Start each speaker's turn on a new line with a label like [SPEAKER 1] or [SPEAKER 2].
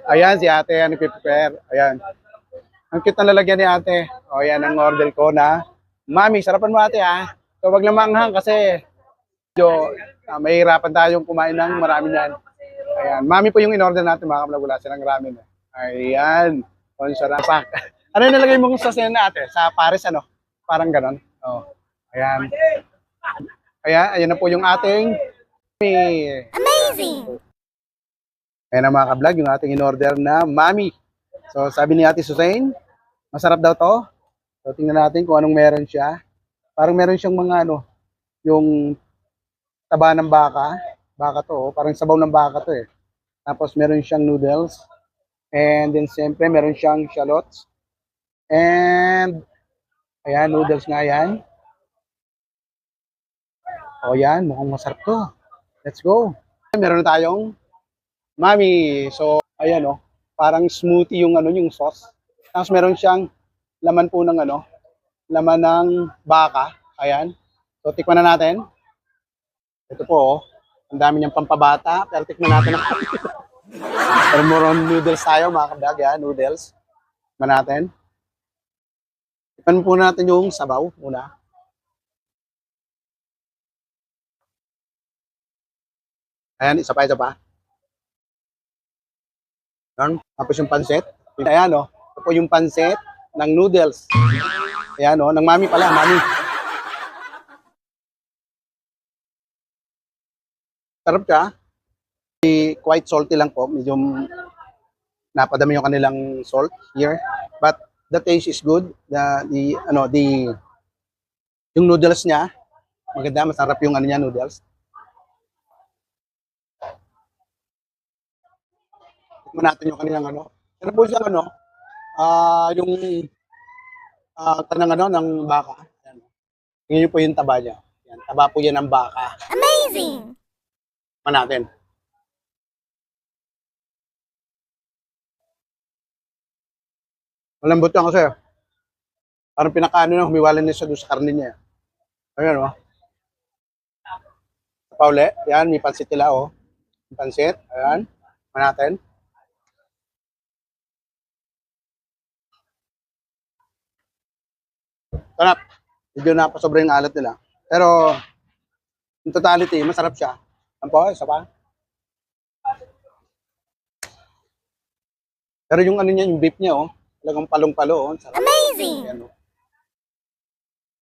[SPEAKER 1] Ayan, si ate, ano prepare. Ayan. Ang cute na lalagyan ni ate. O, yan ang order ko na. Mami, sarapan mo ate ha. So, wag lang manghang kasi medyo mahihirapan tayong kumain ng marami yan. Ayan. Mami po yung in-order natin mga kablog. Wala silang ramen. Ayan. On sarapak. Ano yung nilagay mo sa sena ate? Sa Paris ano? Parang ganon. Oh. Ayan. Ayan, ayan na po yung ating
[SPEAKER 2] Amazing!
[SPEAKER 1] ayan na mga kablog, yung ating in-order na mami. So, sabi ni Ate Susain, masarap daw to. So, tingnan natin kung anong meron siya. Parang meron siyang mga ano, yung taba ng baka. Baka to, oh. Parang sabaw ng baka to eh. Tapos meron siyang noodles. And then siyempre meron siyang shallots. And ayan, noodles nga yan. O yan, mukhang masarap to. Let's go. Meron na tayong mami. So, ayan oh, parang smoothie yung ano, yung sauce. Tapos meron siyang laman po ng ano, laman ng baka. Ayan. So, tikman na natin. Ito po oh. Ang dami niyang pampabata. Pero tikman natin ang pero more on noodles tayo mga kadag. Yan, noodles. Tikman natin. Tikman po natin yung sabaw muna. Ayan, isa pa, isa pa. Ayan. Tapos yung pansit. Ayan o. Ito po yung pansit ng noodles. Ayan o. Ng mami pala. Mami. Sarap ka. Quite salty lang po. Medyo napadami yung kanilang salt here. But the taste is good. Yung noodles niya. Maganda. Masarap yung ano niya, noodles. Tikman natin yung kanilang ano. Ano po siyang ano? Yung tanang ano ng baka. Ayan. Yun po yung taba niya. Yan, taba po yan ng baka.
[SPEAKER 2] Amazing!
[SPEAKER 1] Tikman natin. Malambot yan kasi. Parang pinakaano na, humiwalay na siya doon sa karne niya. Ayan o. Paule, yan, may pansit nila o. May pansit, ayan. Tikman natin. Sarap. Medyo napasobra yung alat nila. Pero, in totality, masarap siya. Ano po, isa pa. Pero yung ano niya, yung beef niya, oh, talagang palong-palo, oh. Sarap.
[SPEAKER 2] Amazing!
[SPEAKER 1] Ayan, oh.